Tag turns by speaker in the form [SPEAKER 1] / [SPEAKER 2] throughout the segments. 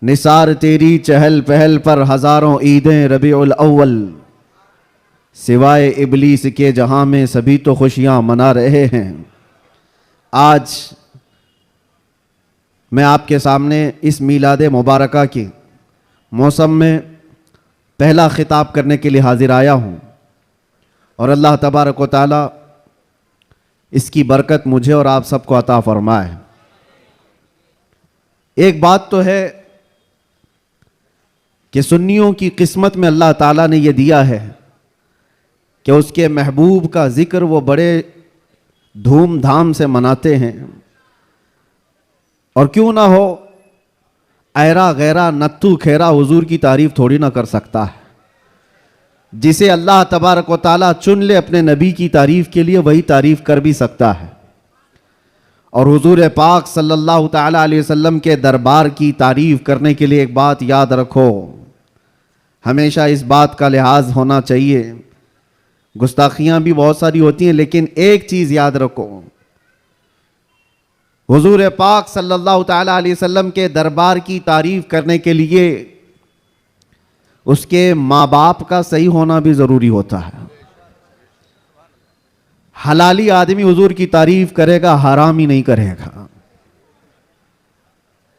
[SPEAKER 1] نثار تیری چہل پہل پر ہزاروں عیدیں ربیع الاول، سوائے ابلیس کے جہاں میں سبھی تو خوشیاں منا رہے ہیں۔ آج میں آپ کے سامنے اس میلاد مبارکہ کے موسم میں پہلا خطاب کرنے کے لیے حاضر آیا ہوں، اور اللہ تبارک و تعالی اس کی برکت مجھے اور آپ سب کو عطا فرمائے۔ ایک بات تو ہے کہ سنیوں کی قسمت میں اللہ تعالیٰ نے یہ دیا ہے کہ اس کے محبوب کا ذکر وہ بڑے دھوم دھام سے مناتے ہیں، اور کیوں نہ ہو ایرا غیرہ نتو کھیرا حضور کی تعریف تھوڑی نہ کر سکتا ہے۔ جسے اللہ تبارک و تعالیٰ چن لے اپنے نبی کی تعریف کے لیے، وہی تعریف کر بھی سکتا ہے۔ اور حضور پاک صلی اللہ تعالیٰ علیہ وسلم کے دربار کی تعریف کرنے کے لیے ایک بات یاد رکھو، ہمیشہ اس بات کا لحاظ ہونا چاہیے۔ گستاخیاں بھی بہت ساری ہوتی ہیں، لیکن ایک چیز یاد رکھو، حضور پاک صلی اللہ تعالیٰ علیہ وسلم کے دربار کی تعریف کرنے کے لیے اس کے ماں باپ کا صحیح ہونا بھی ضروری ہوتا ہے۔ حلالی آدمی حضور کی تعریف کرے گا، حرامی نہیں کرے گا۔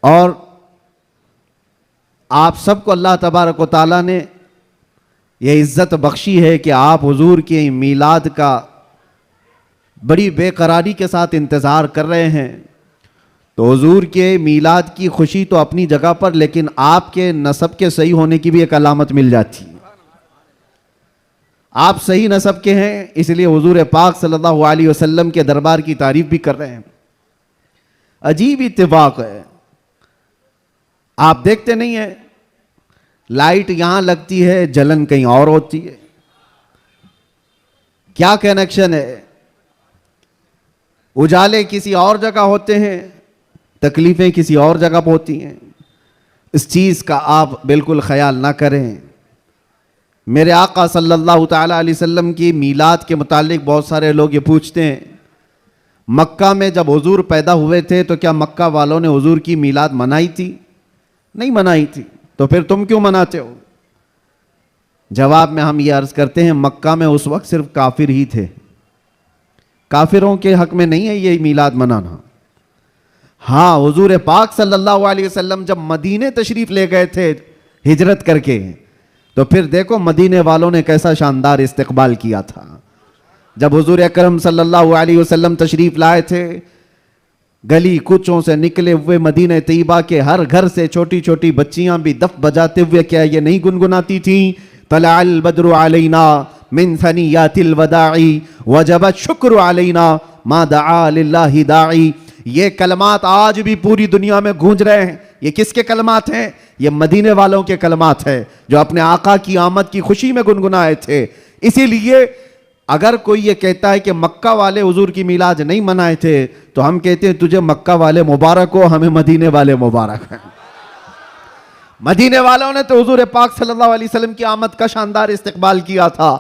[SPEAKER 1] اور آپ سب کو اللہ تبارک و تعالیٰ نے یہ عزت بخشی ہے کہ آپ حضور کے میلاد کا بڑی بے قراری کے ساتھ انتظار کر رہے ہیں۔ تو حضور کے میلاد کی خوشی تو اپنی جگہ پر، لیکن آپ کے نسب کے صحیح ہونے کی بھی ایک علامت مل جاتی ہے۔ آپ صحیح نسب کے ہیں، اس لیے حضور پاک صلی اللہ علیہ وسلم کے دربار کی تعریف بھی کر رہے ہیں۔ عجیب اتفاق ہے، آپ دیکھتے نہیں ہیں لائٹ یہاں لگتی ہے، جلن کہیں اور ہوتی ہے۔ کیا کنیکشن ہے؟ اجالے کسی اور جگہ ہوتے ہیں، تکلیفیں کسی اور جگہ پہ ہوتی ہیں۔ اس چیز کا آپ بالکل خیال نہ کریں۔ میرے آقا صلی اللہ تعالیٰ علیہ وسلم کی میلاد کے متعلق بہت سارے لوگ یہ پوچھتے ہیں، مکہ میں جب حضور پیدا ہوئے تھے تو کیا مکہ والوں نے حضور کی میلاد منائی تھی؟ نہیں منائی تھی، تو پھر تم کیوں مناتے ہو؟ جواب میں ہم یہ عرض کرتے ہیں، مکہ میں اس وقت صرف کافر ہی تھے، کافروں کے حق میں نہیں ہے یہ میلاد منانا۔ ہاں، حضور پاک صلی اللہ علیہ وسلم جب مدینے تشریف لے گئے تھے ہجرت کر کے، تو پھر دیکھو مدینے والوں نے کیسا شاندار استقبال کیا تھا۔ جب حضور اکرم صلی اللہ علیہ وسلم تشریف لائے تھے، گلی کوچوں سے نکلے ہوئے مدینہ طیبہ کے ہر گھر سے چھوٹی چھوٹی بچیاں بھی دف بجاتے ہوئے کیا یہ نہیں گنگناتی تھیں؟ طلع البدر علینا من ثنیات الوداع وجب الشکر علینا ما دعا للہ داعی۔ یہ کلمات آج بھی پوری دنیا میں گونج رہے ہیں۔ یہ کس کے کلمات ہیں؟ یہ مدینے والوں کے کلمات ہیں، جو اپنے آقا کی آمد کی خوشی میں گنگنائے تھے۔ اسی لیے اگر کوئی یہ کہتا ہے کہ مکہ والے حضور کی میلاد نہیں منائے تھے، تو ہم کہتے ہیں تجھے مکہ والے مبارک ہو، ہمیں مدینے والے مبارک ہیں۔ مدینے والوں نے تو حضور پاک صلی اللہ علیہ وسلم کی آمد کا شاندار استقبال کیا تھا۔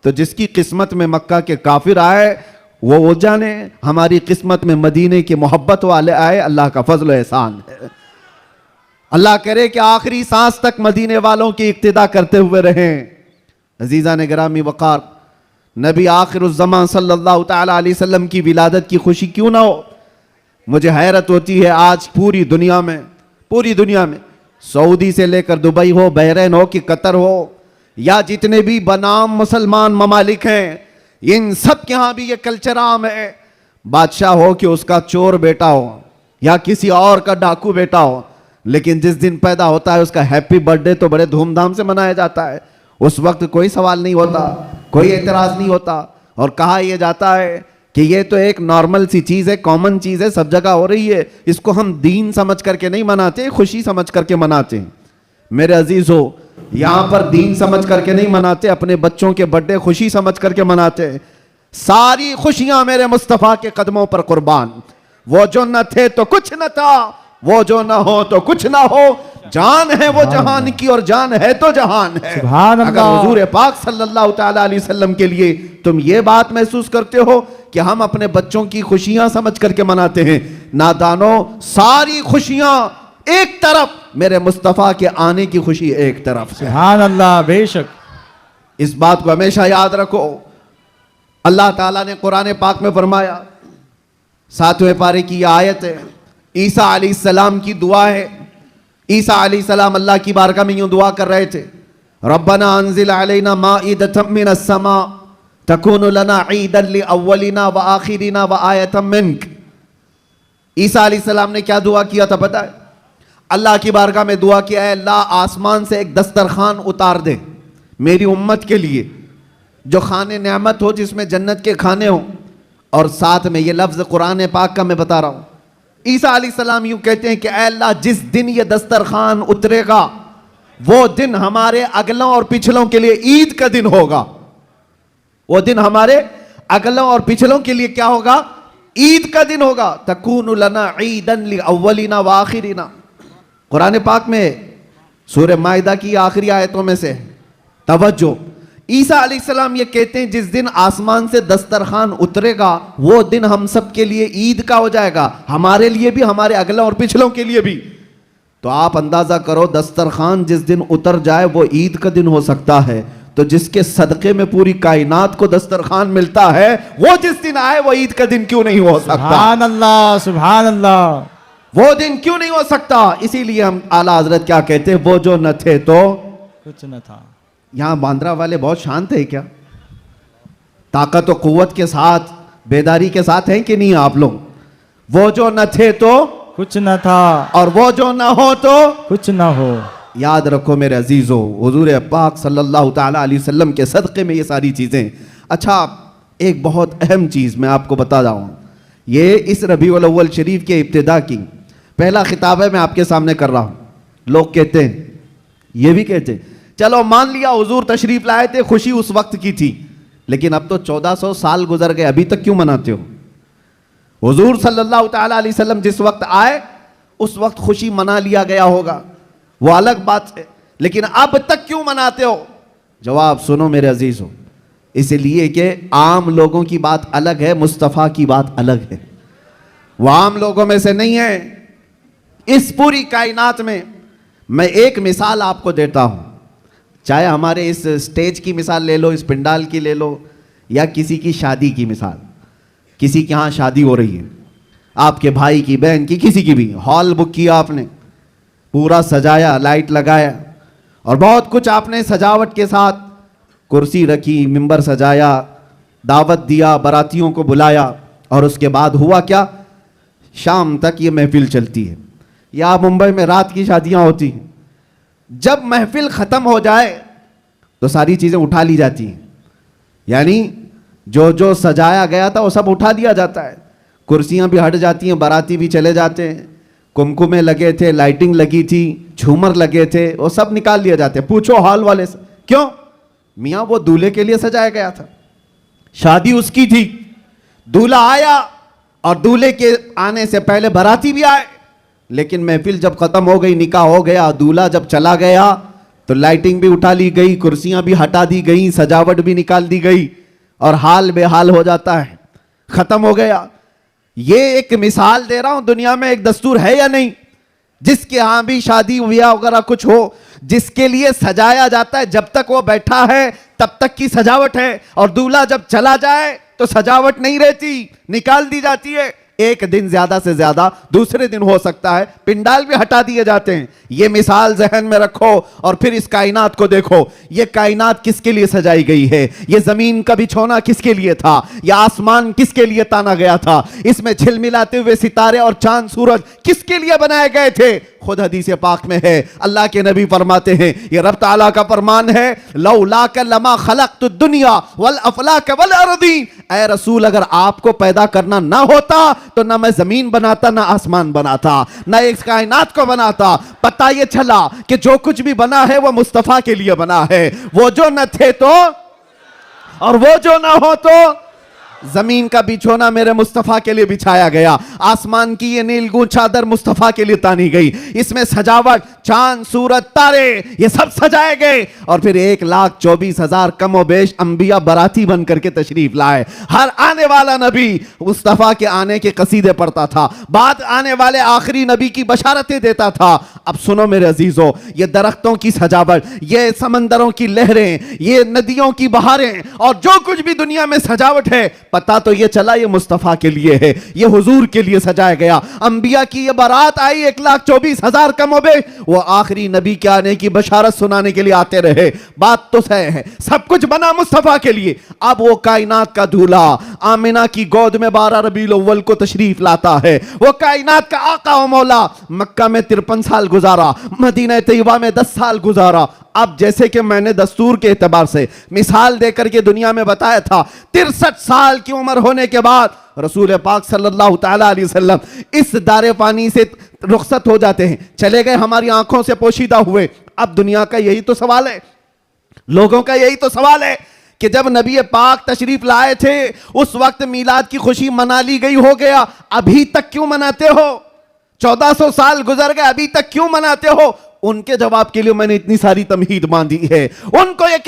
[SPEAKER 1] تو جس کی قسمت میں مکہ کے کافر آئے وہ جانے، ہماری قسمت میں مدینے کے محبت والے آئے، اللہ کا فضل و احسان ہے۔ اللہ کرے کہ آخری سانس تک مدینے والوں کی اقتدا کرتے ہوئے رہیں۔ عزیزان گرامی وقار، نبی آخر الزمان صلی اللہ تعالیٰ علیہ وسلم کی ولادت کی خوشی کیوں نہ ہو؟ مجھے حیرت ہوتی ہے، آج پوری دنیا میں سعودی سے لے کر دبئی ہو، بحرین ہو کہ قطر ہو، یا جتنے بھی بنام مسلمان ممالک ہیں، ان سب کے ہاں بھی یہ کلچر عام ہے، بادشاہ ہو کہ اس کا چور بیٹا ہو یا کسی اور کا ڈاکو بیٹا ہو، لیکن جس دن پیدا ہوتا ہے اس کا ہیپی برتھ ڈے تو بڑے دھوم دھام سے منایا جاتا ہے۔ اس وقت کوئی سوال نہیں ہوتا، کوئی اعتراض نہیں ہوتا، اور کہا یہ جاتا ہے کہ یہ تو ایک نارمل سی چیز ہے، کامن چیز ہے، سب جگہ ہو رہی ہے، اس کو ہم دین سمجھ کر کے نہیں مناتے، خوشی سمجھ کر کے مناتے ہیں۔ میرے عزیزو، یہاں پر دین سمجھ کر کے نہیں مناتے، اپنے بچوں کے برتھ ڈے خوشی سمجھ کر کے مناتے ہیں۔ ساری خوشیاں میرے مصطفیٰ کے قدموں پر قربان۔ وہ جو نہ تھے تو کچھ نہ تھا، وہ جو نہ ہو تو کچھ نہ ہو، جان ہے وہ جہان کی اور جان ہے تو جہان ہے۔
[SPEAKER 2] سبحان اللہ۔
[SPEAKER 1] اگر حضور پاک صلی اللہ تعالیٰ علیہ وسلم کے لیے تم یہ بات محسوس کرتے ہو کہ ہم اپنے بچوں کی خوشیاں سمجھ کر کے مناتے ہیں. نادانوں، ساری خوشیاں ایک طرف، میرے مصطفیٰ کے آنے کی خوشی ایک طرف.
[SPEAKER 2] سبحان اللہ، بے شک.
[SPEAKER 1] اس بات کو ہمیشہ یاد رکھو. اللہ تعالیٰ نے قرآن پاک میں فرمایا، 7ویں پارے کی یہ آیت ہے، عیسیٰ علیہ السلام کی دعا ہے. عیسیٰ علیہ السلام اللہ کی بارگاہ میں یوں دعا کر رہے تھے، ربنا انزل علینا مائدۃ من السماء تکون لنا عیدا لاولنا وآخرنا وآیۃ منک. عیسیٰ علیہ السلام نے کیا دعا کیا تھا پتہ ہے؟ اللہ کی بارگاہ میں دعا کیا ہے، اللہ آسمان سے ایک دسترخوان اتار دے میری امت کے لیے، جو خانے نعمت ہو، جس میں جنت کے کھانے ہوں. اور ساتھ میں یہ لفظ قرآن پاک کا میں بتا رہا ہوں. عیسیٰ علیہ السلام یوں کہتے ہیں کہ اے اللہ، جس دن یہ دسترخوان اترے گا وہ دن ہمارے اگلوں اور پچھلوں کے لیے عید کا دن ہوگا. وہ دن ہمارے اگلوں اور پچھلوں کے لیے کیا ہوگا؟ عید کا دن ہوگا. تکون لنا عیدا لاولنا وآخرنا. قرآن پاک میں سورہ مائدہ کی آخری آیتوں میں سے توجہ. عیسیٰ علیہ السلام یہ کہتے ہیں جس دن آسمان سے دسترخوان اترے گا وہ دن ہم سب کے لیے عید کا ہو جائے گا، ہمارے لیے بھی، ہمارے اگلوں اور پچھلوں کے لیے بھی. تو آپ اندازہ کرو، دسترخوان جس دن اتر جائے وہ عید کا دن ہو سکتا ہے، تو جس کے صدقے میں پوری کائنات کو دسترخوان ملتا ہے وہ جس دن آئے وہ عید کا دن کیوں نہیں ہو سکتا؟
[SPEAKER 2] سبحان اللہ، سبحان اللہ.
[SPEAKER 1] وہ دن کیوں نہیں ہو سکتا؟ اسی لیے ہم اعلیٰ حضرت کیا کہتے ہیں، وہ جو نہ تھے تو
[SPEAKER 2] کچھ نہ تھا.
[SPEAKER 1] یہاں باندرا والے بہت شانت ہیں کیا؟ طاقت و قوت کے ساتھ، بیداری کے ساتھ ہیں کہ نہیں آپ لوگ؟ وہ جو نہ تھے تو
[SPEAKER 2] کچھ نہ تھا،
[SPEAKER 1] اور وہ جو نہ ہو تو
[SPEAKER 2] کچھ نہ ہو.
[SPEAKER 1] یاد رکھو میرے عزیزو، حضور پاک صلی اللہ تعالیٰ علیہ وسلم کے صدقے میں یہ ساری چیزیں. اچھا، ایک بہت اہم چیز میں آپ کو بتا رہا ہوں. یہ اس ربیع الاول شریف کے ابتدا کی پہلا خطاب ہے، میں آپ کے سامنے کر رہا ہوں. لوگ کہتے ہیں، یہ بھی کہتے ہیں، چلو مان لیا حضور تشریف لائے تھے، خوشی اس وقت کی تھی، لیکن اب تو 1400 سال گزر گئے، ابھی تک کیوں مناتے ہو؟ حضور صلی اللہ تعالیٰ علیہ وسلم جس وقت آئے اس وقت خوشی منا لیا گیا ہوگا، وہ الگ بات ہے، لیکن اب تک کیوں مناتے ہو؟ جواب سنو میرے عزیزو، اس لیے کہ عام لوگوں کی بات الگ ہے، مصطفیٰ کی بات الگ ہے. وہ عام لوگوں میں سے نہیں ہے. اس پوری کائنات میں میں ایک مثال آپ کو دیتا ہوں، چاہے ہمارے اس سٹیج کی مثال لے لو، اس پنڈال کی لے لو، یا کسی کی شادی کی مثال. کسی کے ہاں شادی ہو رہی ہے، آپ کے بھائی کی، بہن کی، کسی کی بھی، ہال بک کیا آپ نے، پورا سجایا، لائٹ لگایا اور بہت کچھ آپ نے سجاوٹ کے ساتھ، کرسی رکھی، ممبر سجایا، دعوت دیا، براتیوں کو بلایا، اور اس کے بعد ہوا کیا؟ شام تک یہ محفل چلتی ہے. یا ممبئی میں رات کی شادیاں ہوتی ہیں، جب محفل ختم ہو جائے تو ساری چیزیں اٹھا لی جاتی ہیں، یعنی جو سجایا گیا تھا وہ سب اٹھا دیا جاتا ہے، کرسیاں بھی ہٹ جاتی ہیں، باراتی بھی چلے جاتے ہیں، کمکمے لگے تھے، لائٹنگ لگی تھی، جھومر لگے تھے، وہ سب نکال دیا جاتے ہیں. پوچھو ہال والے سے، کیوں؟ میاں وہ دولہے کے لیے سجایا گیا تھا، شادی اس کی تھی، دولہا آیا اور دولہے کے آنے سے پہلے باراتی بھی آئے، لیکن محفل جب ختم ہو گئی، نکاح ہو گیا، دولہا جب چلا گیا تو لائٹنگ بھی اٹھا لی گئی، کرسیاں بھی ہٹا دی گئی، سجاوٹ بھی نکال دی گئی، اور حال بے حال ہو جاتا ہے، ختم ہو گیا. یہ ایک مثال دے رہا ہوں، دنیا میں ایک دستور ہے یا نہیں، جس کے ہاں بھی شادی بیاہ وغیرہ کچھ ہو، جس کے لیے سجایا جاتا ہے، جب تک وہ بیٹھا ہے تب تک کی سجاوٹ ہے، اور دولہا جب چلا جائے تو سجاوٹ نہیں رہتی، نکال دی جاتی ہے. ایک دن زیادہ سے زیادہ دوسرے دن ہو سکتا ہے، پنڈال بھی ہٹا دیے جاتے ہیں. یہ مثال ذہن میں رکھو اور پھر اس کائنات کو دیکھو. یہ کائنات کس کے لیے سجائی گئی ہے؟ یہ زمین کا بچھونا کس کے لیے تھا؟ یہ آسمان کس کے لیے تانا گیا تھا؟ اس میں جھلملاتے ہوئے ستارے اور چاند سورج کس کے لیے بنائے گئے تھے؟ خود حدیث پاک میں ہے، اللہ کے نبی فرماتے ہیں، یہ رب تعالیٰ کا فرمان ہے، لولاک لما خلقت الدنیا والافلاک والارضین. اے رسول، اگر آپ کو پیدا کرنا نہ ہوتا تو نہ میں زمین بناتا، نہ آسمان بناتا، نہ اس کائنات کو بناتا. پتہ یہ چلا کہ جو کچھ بھی بنا ہے وہ مصطفیٰ کے لیے بنا ہے. وہ جو نہ تھے تو اور وہ جو نہ ہو تو. زمین کا بچھونا میرے مصطفیٰ کے لیے بچھایا گیا, آسمان کی یہ نیلگون چادر مصطفیٰ کے لیے تانی گئی, اس میں سجاوٹ, چاند, سورج, تارے, یہ سب سجائے گئے, اور پھر 1,24,000 کم و بیش انبیاء باراتی بن کر کے تشریف لائے. ہر آنے والا نبی مصطفیٰ کے آنے کے قصیدے پڑھتا تھا, بعد آنے والے آخری نبی کی بشارتیں دیتا تھا. اب سنو میرے عزیزو, یہ درختوں کی سجاوٹ, یہ سمندروں کی لہریں, یہ ندیوں کی بہاریں, اور جو کچھ بھی دنیا میں سجاوٹ ہے, پتا تو یہ چلا یہ مصطفیٰ کے لیے ہے, یہ حضور کے لیے سجایا گیا. انبیاء کی یہ بارات آئی 1,24,000 کم و بیش, وہ آخری نبی کے آنے کی بشارت سنانے کے لیے آتے رہے. بات تو صحیح ہے, سب کچھ بنا مصطفیٰ کے لیے. اب وہ کائنات کا دولہا آمنہ کی گود میں 12 ربیع الاول کو تشریف لاتا ہے. وہ کائنات کا آقا و مولا مکہ میں 53 سال گزارا, مدینہ طیبہ میں 10 سال گزارا. اب جیسے کہ میں نے دستور کے اعتبار سے مثال دے کر کے دنیا میں بتایا تھا, 63 سال کی عمر ہونے کے بعد رسول پاک صلی اللہ تعالیٰ علیہ وسلم اس دار فانی سے رخصت ہو جاتے ہیں, چلے گئے, ہماری آنکھوں سے پوشیدہ ہوئے. اب دنیا کا یہی تو سوال ہے, لوگوں کا یہی تو سوال ہے کہ جب نبی پاک تشریف لائے تھے اس وقت میلاد کی خوشی منا لی گئی, ہو گیا, ابھی تک کیوں مناتے ہو؟ 1400 سال گزر گئے, ابھی تک کیوں مناتے ہو؟ ان کے جواب کے لیے میں نے اتنی ساری تمہید باندھی ہے. ان کو یہ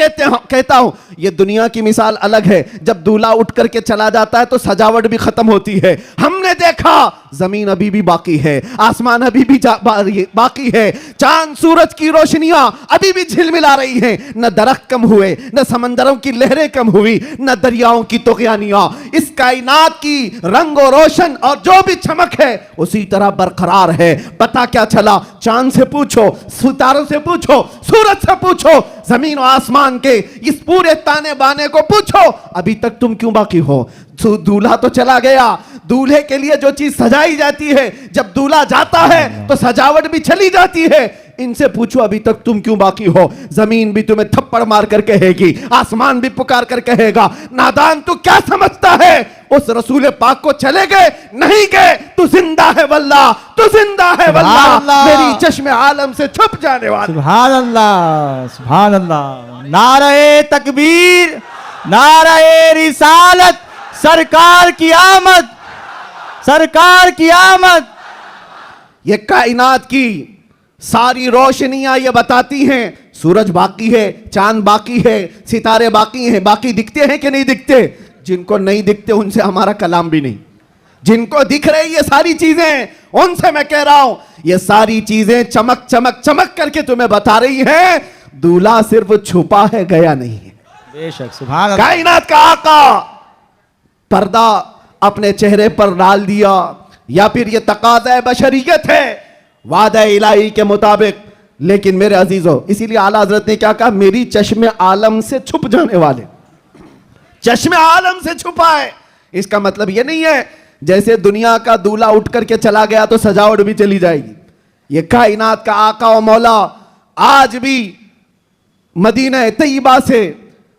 [SPEAKER 1] کہتا ہوں, یہ دنیا کی مثال الگ ہے. جب دولہا اٹھ کر کے چلا جاتا ہے تو سجاوٹ بھی ختم ہوتی ہے. ہم نے دیکھا زمین ابھی بھی باقی ہے, آسمان ابھی بھی باقی ہے, چاند سورج کی روشنیاں ابھی بھی جھلملا رہی ہیں. نہ درخت کم ہوئے, نہ سمندروں کی لہریں کم ہوئی, نہ دریاؤں کی طغیانیاں. اس کائنات کی رنگ و روشن اور جو بھی چمک ہے اسی طرح برقرار ہے. پتہ کیا چلا؟ چاند سے پوچھو, ستاروں سے پوچھو, سورج سے پوچھو, زمین و آسمان کے اس پورے تانے بانے کو پوچھو, ابھی تک تم کیوں باقی ہو؟ دولہا تو چلا گیا, دولہے کے لیے جو چیز سجائی جاتی ہے جب دولہا جاتا ہے تو سجاوٹ بھی چلی جاتی ہے. ان سے پوچھو ابھی تک تم کیوں باقی ہو؟ زمین بھی تمہیں تھپڑ مار کر کہے گی, آسمان بھی پکار کر کہے گا, نادان تو کیا سمجھتا ہے؟ اس رسول پاک کو چلے گئے نہیں گئے, تو زندہ ہے واللہ, تو زندہ ہے واللہ, میری چشم عالم سے چھپ جانے والا.
[SPEAKER 2] سبحان اللہ, سبحان اللہ. نعرہ تکبیر, نعرہ رسالت, سرکار کی آمد, سرکار کی آمد.
[SPEAKER 1] یہ کائنات کی ساری روشنیاں یہ بتاتی ہیں سورج باقی ہے, چاند باقی ہے, ستارے باقی ہیں. باقی دکھتے ہیں کہ نہیں دکھتے؟ جن کو نہیں دکھتے ان سے ہمارا کلام بھی نہیں. جن کو دکھ رہی یہ ساری چیزیں, ان سے میں کہہ رہا ہوں یہ ساری چیزیں چمک چمک چمک کر کے تمہیں بتا رہی ہیں دولہا صرف چھپا ہے, گیا نہیں ہے.
[SPEAKER 2] بے شک, سبحان اللہ.
[SPEAKER 1] کائنات کا آقا پردہ اپنے چہرے پر ڈال دیا, یا پھر یہ تقاضۂ بشریت ہے وعدہ الہی کے مطابق. لیکن میرے عزیزو, اسی لیے اعلیٰ حضرت نے کیا کہا؟ میری چشم عالم سے چھپ جانے والے, چشم عالم سے چھپا ہے. اس کا مطلب یہ نہیں ہے جیسے دنیا کا دولہا اٹھ کر کے چلا گیا تو سجاوٹ بھی چلی جائے گی. یہ کائنات کا آقا و مولا آج بھی مدینہ طیبہ سے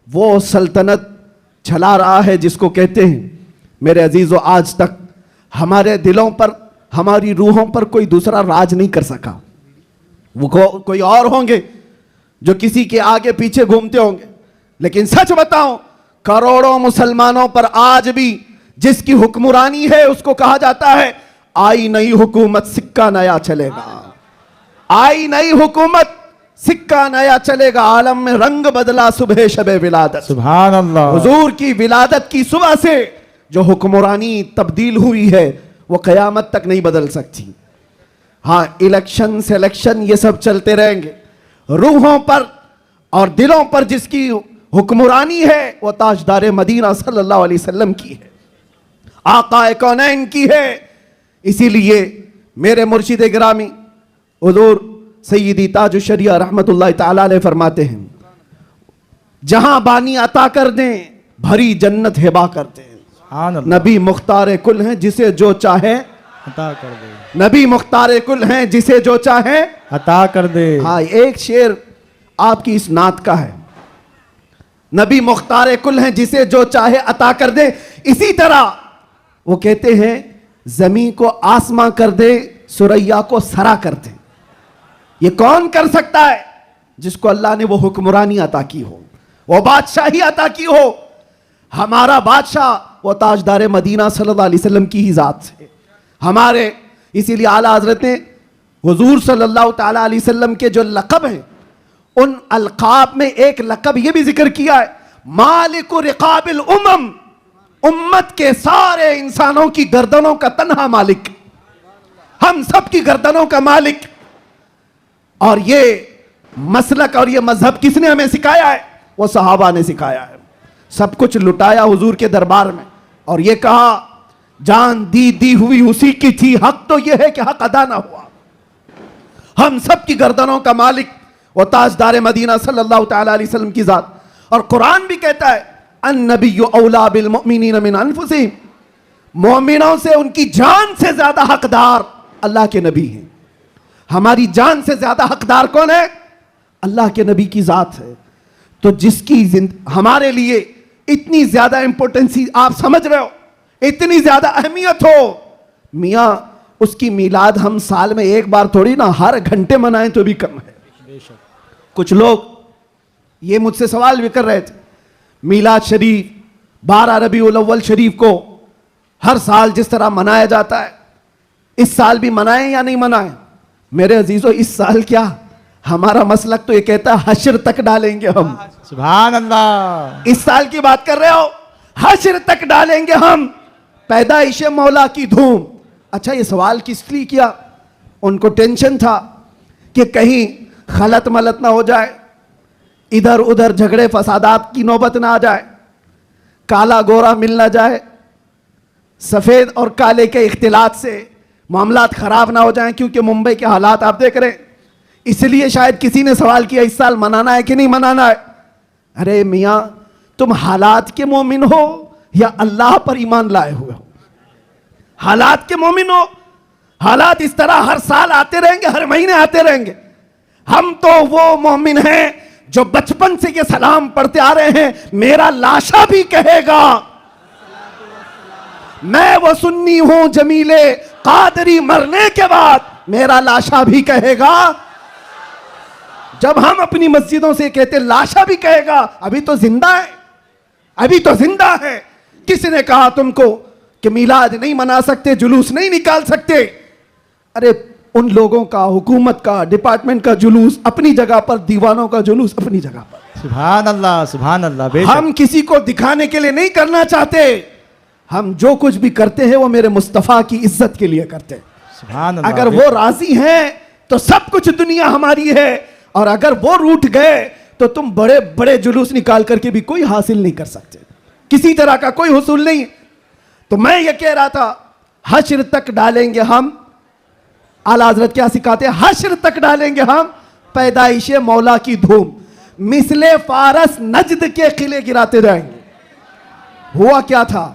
[SPEAKER 1] وہ سلطنت چلا رہا ہے جس کو کہتے ہیں میرے عزیزو آج تک ہمارے دلوں پر, ہماری روحوں پر کوئی دوسرا راج نہیں کر سکا. وہ کوئی اور ہوں گے جو کسی کے آگے پیچھے گھومتے ہوں گے, لیکن سچ بتاؤں کروڑوں مسلمانوں پر آج بھی جس کی حکمرانی ہے اس کو کہا جاتا ہے آئی نئی حکومت سکہ نیا چلے گا, آئی نئی حکومت سکہ نیا چلے گا. عالم میں رنگ بدلا صبح شب ولادت.
[SPEAKER 2] سبحان اللہ.
[SPEAKER 1] حضور کی ولادت کی صبح سے جو حکمرانی تبدیل ہوئی ہے وہ قیامت تک نہیں بدل سکتی. ہاں, الیکشن سلیکشن یہ سب چلتے رہیں گے. روحوں پر اور دلوں پر جس کی حکمرانی ہے وہ تاجدار مدینہ صلی اللہ علیہ وسلم کی ہے, آقا کونین کی ہے. اسی لیے میرے مرشد گرامی حضور سیدی تاج الشریعہ رحمت اللہ تعالیٰ علیہ فرماتے ہیں جہاں بانی عطا کر دیں بھری جنت ہبا کر دیں. نبی مختار کل ہیں جسے جو چاہے
[SPEAKER 2] عطا کر دے,
[SPEAKER 1] نبی مختار کل ہیں جسے جو چاہے
[SPEAKER 2] عطا کر دے.
[SPEAKER 1] ہاں, ایک شعر آپ کی اس نعت کا ہے, نبی مختار کل ہیں جسے جو چاہے عطا کر دے. اسی طرح وہ کہتے ہیں زمین کو آسماں کر دے, سریا کو سرا کر دے. یہ کون کر سکتا ہے؟ جس کو اللہ نے وہ حکمرانی عطا کی ہو, وہ بادشاہی عطا کی ہو. ہمارا بادشاہ وہ تاجدار مدینہ صلی اللہ علیہ وسلم کی ہی ذات سے. ہمارے اسی لیے اعلیٰ حضرت نے حضور صلی اللہ تعالیٰ علیہ وسلم کے جو لقب ہیں ان القاب میں ایک لقب یہ بھی ذکر کیا ہے, مالک رقاب الامم, امت کے سارے انسانوں کی گردنوں کا تنہا مالک, ہم سب کی گردنوں کا مالک. اور یہ مسلک اور یہ مذہب کس نے ہمیں سکھایا ہے؟ وہ صحابہ نے سکھایا ہے. سب کچھ لٹایا حضور کے دربار میں اور یہ کہا جان دی ہوئی اسی کی تھی, حق تو یہ ہے کہ حق ادا نہ ہوا. ہم سب کی گردنوں کا مالک وہ تاجدار مدینہ صلی اللہ تعالیٰ علیہ وسلم کی ذات. اور قرآن بھی کہتا ہے النبی اولا بالمؤمنین من انفسہم, مومنوں سے ان کی جان سے زیادہ حقدار اللہ کے نبی ہیں. ہماری جان سے زیادہ حقدار کون ہے؟ اللہ کے نبی کی ذات ہے. تو جس کی ہمارے لیے اتنی زیادہ امپورٹنسی آپ سمجھ رہے ہو, اتنی زیادہ اہمیت ہو, میاں اس کی میلاد ہم سال میں ایک بار تھوڑی نا ہر گھنٹے منائیں تو بھی کم ہے. کچھ لوگ یہ مجھ سے سوال بھی کر رہے تھے, میلاد شریف 12 ربیع الاول شریف کو ہر سال جس طرح منایا جاتا ہے اس سال بھی منائیں یا نہیں منائیں؟ میرے عزیزو اس سال کیا, ہمارا مسلک تو یہ کہتا ہے حشر تک ڈالیں گے ہم.
[SPEAKER 2] سبحان اللہ.
[SPEAKER 1] اس سال کی بات کر رہے ہو, حشر تک ڈالیں گے ہم پیدائش مولا کی دھوم. اچھا یہ سوال کس لیے کیا؟ ان کو ٹینشن تھا کہ کہیں خلط ملط نہ ہو جائے, ادھر ادھر جھگڑے فسادات کی نوبت نہ آ جائے, کالا گورا مل نہ جائے, سفید اور کالے کے اختلاط سے معاملات خراب نہ ہو جائیں, کیونکہ ممبئی کے حالات آپ دیکھ رہے ہیں. اس لیے شاید کسی نے سوال کیا اس سال منانا ہے کہ نہیں منانا ہے. ارے میاں تم حالات کے مومن ہو یا اللہ پر ایمان لائے ہوئے ہو؟ حالات کے مومن ہو. حالات اس طرح ہر سال آتے رہیں گے, ہر مہینے آتے رہیں گے. ہم تو وہ مومن ہیں جو بچپن سے یہ سلام پڑھتے آ رہے ہیں, میرا لاشا بھی کہے گا میں وہ سنی ہوں جمیلے قادری, مرنے کے بعد میرا لاشا بھی کہے گا. جب ہم اپنی مسجدوں سے کہتے لاشا بھی کہے گا, ابھی تو زندہ ہے, ابھی تو زندہ ہے. کس نے کہا تم کو کہ میلاد نہیں منا سکتے, جلوس نہیں نکال سکتے؟ ارے ان لوگوں کا, حکومت کا, ڈپارٹمنٹ کا جلوس اپنی جگہ پر, دیوانوں کا جلوس اپنی جگہ پر.
[SPEAKER 2] سبحان اللہ سبحان اللہ. بے شک
[SPEAKER 1] ہم کسی کو دکھانے کے لیے نہیں کرنا چاہتے, ہم جو کچھ بھی کرتے ہیں وہ میرے مصطفیٰ کی عزت کے لیے کرتے ہیں.
[SPEAKER 2] سبحان اللہ.
[SPEAKER 1] اگر وہ راضی ہیں تو سب کچھ دنیا ہماری ہے, اور اگر وہ روٹ گئے تو تم بڑے بڑے جلوس نکال کر کے بھی کوئی حاصل نہیں کر سکتے, کسی طرح کا کوئی حصول نہیں. تو میں یہ کہہ رہا تھا حشر تک ڈالیں گے ہم, اعلیٰ حضرت کیا سکھاتے ہیں, حشر تک ڈالیں گے ہم پیدائش مولا کی دھوم, مثل فارس نجد کے قلعے گراتے جائیں گے. ہوا کیا تھا؟